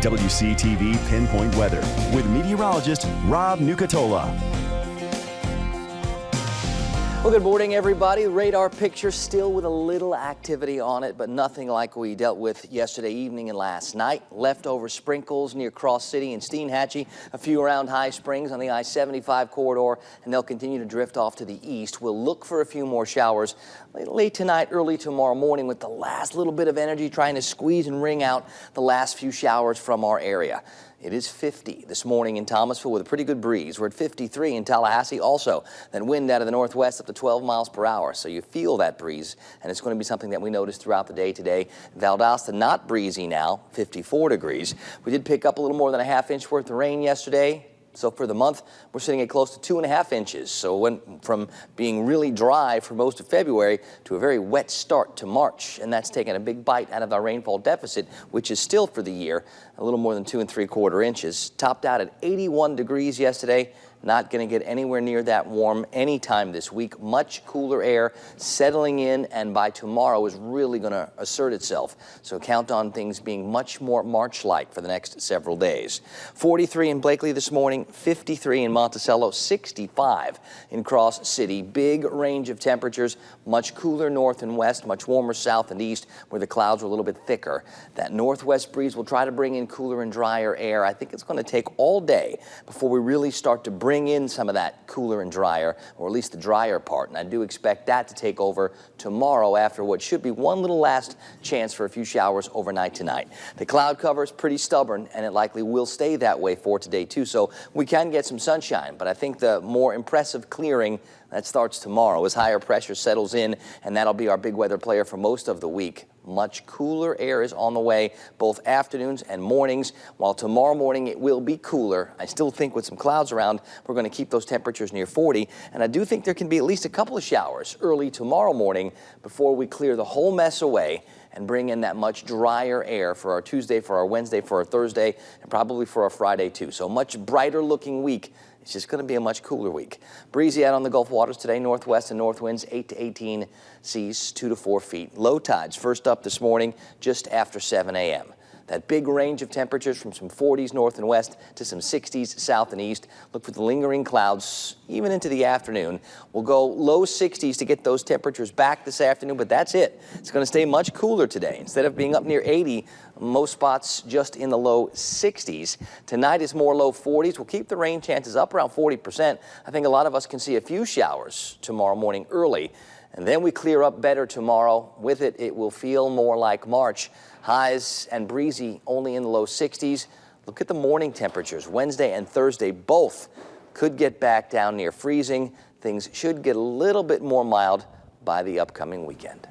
WCTV Pinpoint Weather with meteorologist Rob Nucatola. Well, good morning, everybody. Radar picture still with a little activity on it, but nothing like we dealt with yesterday evening and last night. Leftover sprinkles near Cross City and Steinhatchee, a few around High Springs on the I-75 corridor, and they'll continue to drift off to the east. We'll look for a few more showers late tonight, early tomorrow morning, with the last little bit of energy trying to squeeze and wring out the last few showers from our area. It is 50 this morning in Thomasville with a pretty good breeze. We're at 53 in Tallahassee also. That wind out of the northwest up to 12 miles per hour. So you feel that breeze, and it's going to be something that we notice throughout the day today. Valdosta not breezy now, 54 degrees. We did pick up a little more than a half inch worth of rain yesterday. So for the month, we're sitting at close to 2.5 inches. So went from being really dry for most of February to a very wet start to March. And that's taken a big bite out of our rainfall deficit, which is still for the year a little more than 2 3/4 inches. Topped out at 81 degrees yesterday. Not going to get anywhere near that warm anytime this week. Much cooler air settling in, and by tomorrow is really going to assert itself. So count on things being much more March-like for the next several days. 43 in Blakely this morning, 53 in Monticello, 65 in Cross City. Big range of temperatures, much cooler north and west, much warmer south and east where the clouds are a little bit thicker. That northwest breeze will try to bring in cooler and drier air. I think it's going to take all day before we really start to bring in some of that cooler and drier, or at least the drier part, and I do expect that to take over tomorrow after what should be one little last chance for a few showers overnight tonight. The cloud cover is pretty stubborn, and it likely will stay that way for today too, so we can get some sunshine, but I think the more impressive clearing that starts tomorrow as higher pressure settles in, and that'll be our big weather player for most of the week. Much cooler air is on the way, both afternoons and mornings. While tomorrow morning it will be cooler, I still think with some clouds around, we're going to keep those temperatures near 40. And I do think there can be at least a couple of showers early tomorrow morning before we clear the whole mess away and bring in that much drier air for our Tuesday, for our Wednesday, for our Thursday, and probably for our Friday too. So much brighter looking week. It's just going to be a much cooler week. Breezy out on the Gulf waters today, northwest and north winds 8 to 18, seas 2 to 4 feet. Low tides first up this morning just after 7 a.m. That big range of temperatures from some 40s north and west to some 60s south and east. Look for the lingering clouds even into the afternoon. We'll go low 60s to get those temperatures back this afternoon, but that's it. It's going to stay much cooler today. Instead of being up near 80, most spots just in the low 60s. Tonight is more low 40s. We'll keep the rain chances up around 40%. I think a lot of us can see a few showers tomorrow morning early. And then we clear up better tomorrow. With it, it will feel more like March. Highs and breezy only in the low 60s. Look at the morning temperatures. Wednesday and Thursday both could get back down near freezing. Things should get a little bit more mild by the upcoming weekend.